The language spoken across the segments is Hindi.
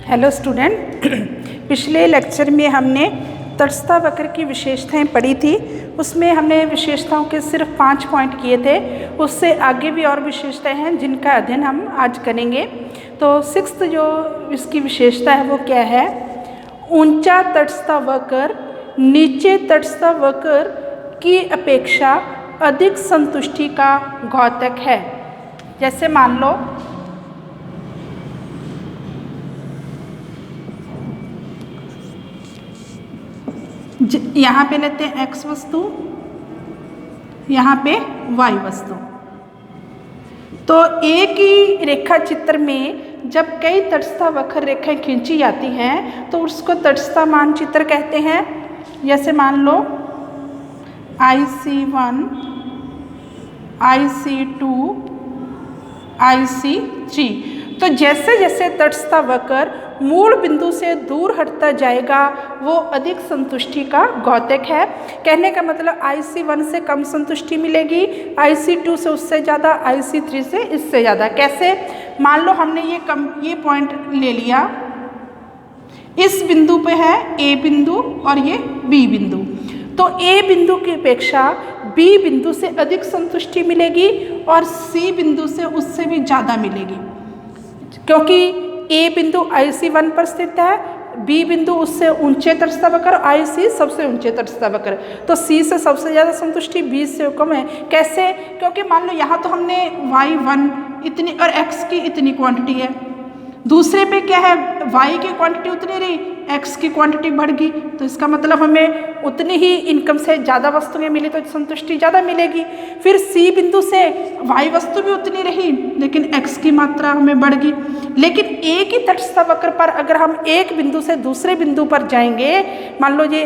हेलो स्टूडेंट, पिछले लेक्चर में हमने तटस्थ वक्र की विशेषताएं पढ़ी थी। उसमें हमने विशेषताओं के सिर्फ 5 पॉइंट किए थे। उससे आगे भी और विशेषताएं हैं जिनका अध्ययन हम आज करेंगे। तो 6th जो इसकी विशेषता है वो क्या है? ऊंचा तटस्थ वक्र नीचे तटस्थ वक्र की अपेक्षा अधिक संतुष्टि का द्योतक है। जैसे मान लो यहाँ पे लेते हैं x वस्तु, यहाँ पे y वस्तु। तो एक ही रेखा चित्र में जब कई तटस्थ वक्र रेखाएं खींची जाती हैं तो उसको तटस्थ मानचित्र कहते हैं। जैसे मान लो IC1, IC2, IC3। तो जैसे जैसे तटस्थ वक्र मूल बिंदु से दूर हटता जाएगा वो अधिक संतुष्टि का द्योतक है। कहने का मतलब IC1 से कम संतुष्टि मिलेगी, IC2 से उससे ज़्यादा, IC3 से इससे ज़्यादा। कैसे? मान लो हमने ये पॉइंट ले लिया, इस बिंदु पे है A बिंदु और ये B बिंदु। तो A बिंदु की अपेक्षा B बिंदु से अधिक संतुष्टि मिलेगी और C बिंदु से उससे भी ज़्यादा मिलेगी, क्योंकि A बिंदु IC1 पर स्थित है, B बिंदु उससे ऊंचे तटस्थ वक्र, IC सबसे ऊंचे तटस्थ वक्र। तो C से सबसे ज़्यादा संतुष्टि, B से कम है। कैसे? क्योंकि मान लो यहाँ तो हमने Y1 इतनी और X की इतनी क्वांटिटी है, दूसरे पे क्या है, Y की क्वांटिटी उतनी रही, X की क्वांटिटी बढ़ गई। तो इसका मतलब हमें उतनी ही इनकम से ज़्यादा वस्तुएं मिली तो संतुष्टि ज़्यादा मिलेगी। फिर C बिंदु से Y वस्तु भी उतनी रही लेकिन X की मात्रा हमें बढ़ गई। लेकिन एक ही तटस्थ वक्र पर अगर हम एक बिंदु से दूसरे बिंदु पर जाएंगे, मान लो ये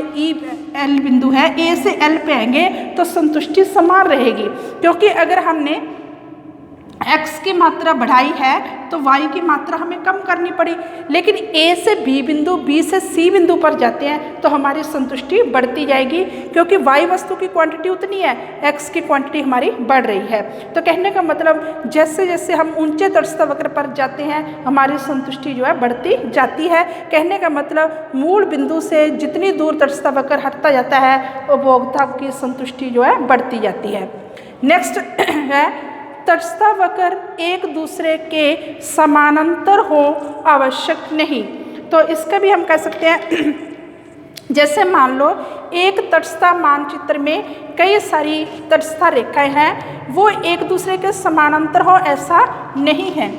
L बिंदु है, A से L पे आएंगे तो संतुष्टि समान रहेगी, क्योंकि अगर हमने X की मात्रा बढ़ाई है तो Y की मात्रा हमें कम करनी पड़ी। लेकिन A से B बिंदु, B से C बिंदु पर जाते हैं तो हमारी संतुष्टि बढ़ती जाएगी, क्योंकि Y वस्तु की क्वांटिटी उतनी है, X की क्वांटिटी हमारी बढ़ रही है। तो कहने का मतलब जैसे जैसे हम ऊंचे तटस्थ वक्र पर जाते हैं हमारी संतुष्टि जो है बढ़ती जाती है। कहने का मतलब मूल बिंदु से जितनी दूर तटस्थ वक्र हटता जाता है उपभोक्ता की संतुष्टि जो है बढ़ती जाती है। नेक्स्ट है तटस्थ वक्र एक दूसरे के समानांतर हो आवश्यक नहीं। तो इसका भी हम कह सकते हैं, जैसे मान लो एक तटस्थ मानचित्र में कई सारी तटस्थ रेखाएं हैं, वो एक दूसरे के समानांतर हो ऐसा नहीं है।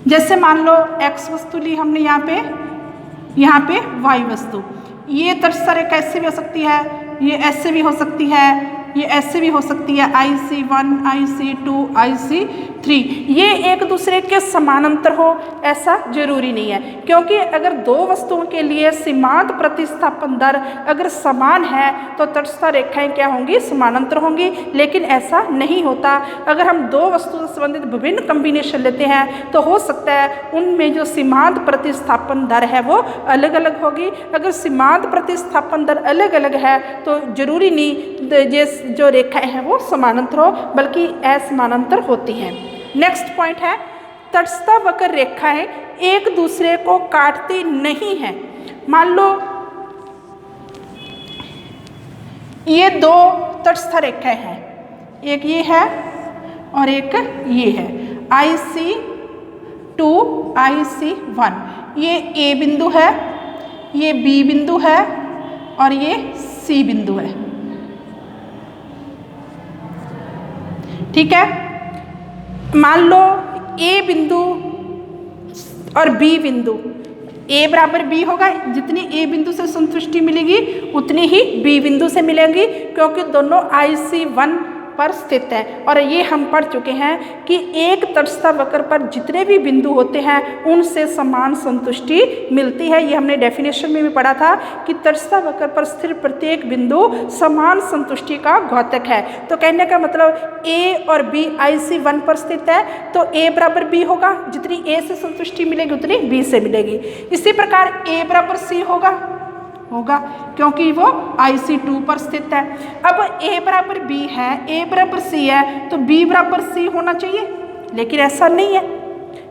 जैसे मान लो X वस्तु ली हमने यहाँ पे Y वस्तु। ये तटस्थ रेखा ऐसे भी हो सकती है, ये ऐसे भी हो सकती है, ये ऐसे भी हो सकती है, IC1, IC2, IC3। ये एक दूसरे के समानांतर हो ऐसा जरूरी नहीं है, क्योंकि अगर दो वस्तुओं के लिए सीमांत प्रतिस्थापन दर अगर समान है तो तटस्थ रेखाएं क्या होंगी? समानांतर होंगी। लेकिन ऐसा नहीं होता। अगर हम दो वस्तुओं से संबंधित विभिन्न कॉम्बिनेशन लेते हैं तो हो सकता है उनमें जो सीमांत प्रतिस्थापन दर है वो अलग अलग होगी। अगर सीमांत प्रतिस्थापन दर अलग अलग है तो जरूरी नहीं जो रेखाएं हैं वो समानांतर हो, बल्कि असमानांतर होती हैं। नेक्स्ट पॉइंट है तटस्थ वक्र रेखाएं एक दूसरे को काटती नहीं हैं। मान लो ये दो तटस्थ रेखाएं हैं, एक ये है और एक ये है, IC2, IC1। ये A बिंदु है, ये B बिंदु है और ये C बिंदु है। ठीक है? मान लो A बिंदु और B बिंदु, A बराबर B होगा, जितनी A बिंदु से संतुष्टि मिलेगी उतनी ही B बिंदु से मिलेगी, क्योंकि दोनों IC1 पर स्थित है। और ये हम पढ़ चुके हैं कि एक तटस्थ वक्र पर जितने भी बिंदु होते हैं उनसे समान संतुष्टि मिलती है। ये हमने डेफिनेशन में भी पढ़ा था कि तटस्थ वक्र पर स्थित प्रत्येक बिंदु समान संतुष्टि का द्योतक है। तो कहने का मतलब A और B IC1 पर स्थित है तो A बराबर B होगा, जितनी A से संतुष्टि मिलेगी उतनी B से मिलेगी। इसी प्रकार A बराबर C होगा क्योंकि वो IC2 पर स्थित है। अब A बराबर B है, A बराबर C है तो B बराबर C होना चाहिए, लेकिन ऐसा नहीं है।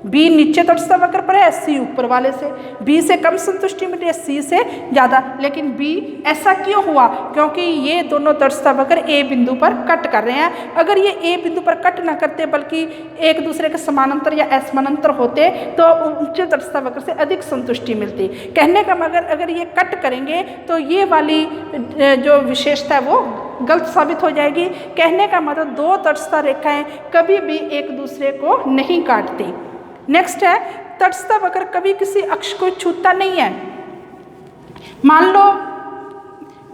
बी नीचे तटस्थ वक्र पर है, सी ऊपर वाले से। बी से कम संतुष्टि मिल रही है, सी से ज़्यादा। लेकिन बी ऐसा क्यों हुआ? क्योंकि ये दोनों तटस्थ वक्र ए बिंदु पर कट कर रहे हैं। अगर ये ए बिंदु पर कट ना करते बल्कि एक दूसरे के समानांतर या असमानांतर होते तो ऊंचे तटस्थ वक्र से अधिक संतुष्टि मिलती। कहने का मगर अगर ये कट करेंगे तो ये वाली जो विशेषता है वो गलत साबित हो जाएगी। कहने का मतलब दो तटस्थ रेखाएं कभी भी एक दूसरे को नहीं काटती। नेक्स्ट है, तटस्थ वक्र कभी किसी अक्ष को छूता नहीं है। मान लो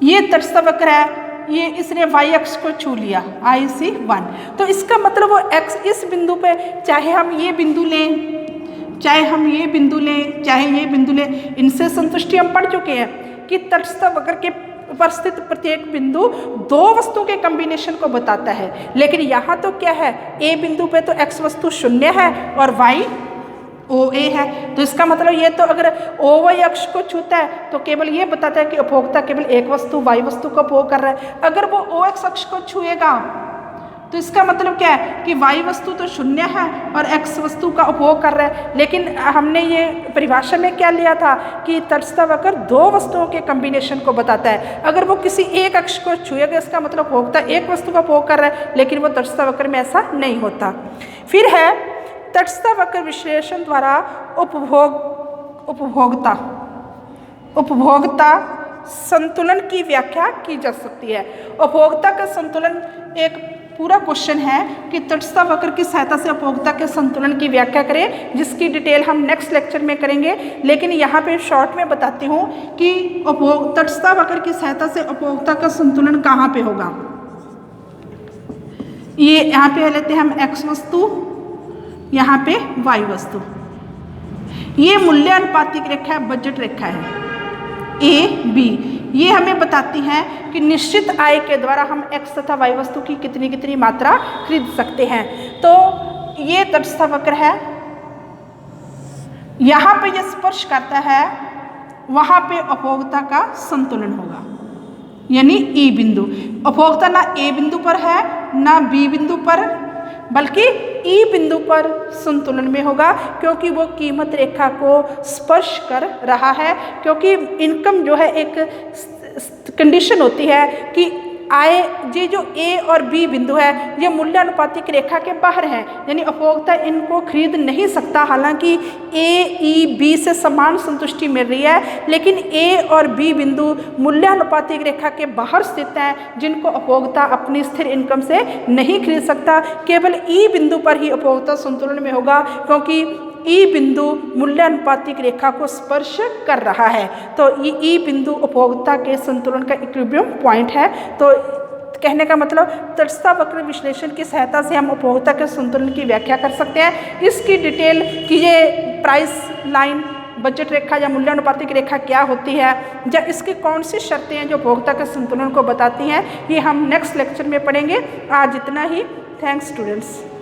ये तटस्थ वक्र है, ये इसने y अक्ष को छू लिया IC1, तो इसका मतलब वो x इस बिंदु पे, चाहे हम ये बिंदु लें, चाहे हम ये बिंदु लें, चाहे ये बिंदु लें, इनसे संतुष्टि हम पढ़ चुके हैं कि तटस्थ वक्र के पर स्थित प्रत्येक बिंदु दो वस्तुओं के कॉम्बिनेशन को बताता है। लेकिन यहाँ तो क्या है, ए बिंदु पे तो x वस्तु 0 है और y OA है, तो इसका मतलब ये तो अगर OY अक्ष को छूता है तो केवल ये बताता है कि उपभोक्ता केवल एक वस्तु y वस्तु का उपभोग कर रहा है। अगर वो OX अक्ष को छुएगा तो इसका मतलब क्या है कि y वस्तु तो 0 है और x वस्तु का उपभोग कर रहा है। लेकिन हमने ये परिभाषा में क्या लिया था कि तटस्थ वक्र दो वस्तुओं के कॉम्बिनेशन को बताता है। अगर वो किसी एक अक्ष को छुएगा इसका मतलब उपभोक्ता एक वस्तु का उपभोग कर रहा है, लेकिन वो तटस्थ वक्र में ऐसा नहीं होता। फिर है, तटस्थ वक्र विश्लेषण द्वारा उपभोक्ता संतुलन की व्याख्या की जा सकती है। उपभोक्ता का संतुलन एक पूरा क्वेश्चन है कि तटस्थ वक्र की सहायता से उपभोक्ता के संतुलन की व्याख्या करें, जिसकी डिटेल हम नेक्स्ट लेक्चर में करेंगे। लेकिन यहाँ पे शॉर्ट में बताती हूँ कि तटस्थ वक्र की सहायता से उपभोक्ता का संतुलन कहाँ पे होगा। ये यहाँ पे लेते हैं हम x वस्तु, यहाँ पे y वस्तु। ये मूल्यानुपातिक रेखा है, बजट रेखा है AB। ये हमें बताती हैं कि निश्चित आय के द्वारा हम x तथा y वस्तु की कितनी कितनी मात्रा खरीद सकते हैं। तो ये तटस्थ वक्र है, यहाँ पे ये स्पर्श करता है, वहाँ पे उपभोक्ता का संतुलन होगा, यानी E बिंदु। उपभोक्ता ना A बिंदु पर है ना B बिंदु पर, बल्कि ई बिंदु पर संतुलन में होगा, क्योंकि वो कीमत रेखा को स्पर्श कर रहा है। क्योंकि इनकम जो है एक कंडीशन होती है कि आय, ये जो ए और बी बिंदु है ये मूल्यानुपातिक रेखा के बाहर है, यानी उपभोक्ता इनको खरीद नहीं सकता। हालांकि ए ई बी से समान संतुष्टि मिल रही है, लेकिन ए और बी बिंदु मूल्यानुपातिक रेखा के बाहर स्थित हैं, जिनको उपभोक्ता अपनी स्थिर इनकम से नहीं खरीद सकता। केवल ई बिंदु पर ही उपभोक्ता संतुलन में होगा, क्योंकि ई बिंदु मूल्यानुपातिक रेखा को स्पर्श कर रहा है। तो ये ई बिंदु उपभोक्ता के संतुलन का इक्विलिब्रियम पॉइंट है। तो कहने का मतलब तटस्थ वक्र विश्लेषण की सहायता से हम उपभोक्ता के संतुलन की व्याख्या कर सकते हैं। इसकी डिटेल कि ये प्राइस लाइन, बजट रेखा या मूल्यानुपातिक रेखा क्या होती है, या इसकी कौन सी शर्तें हैं जो उपभोक्ता के संतुलन को बताती हैं, ये हम नेक्स्ट लेक्चर में पढ़ेंगे। आज इतना ही। Thanks students.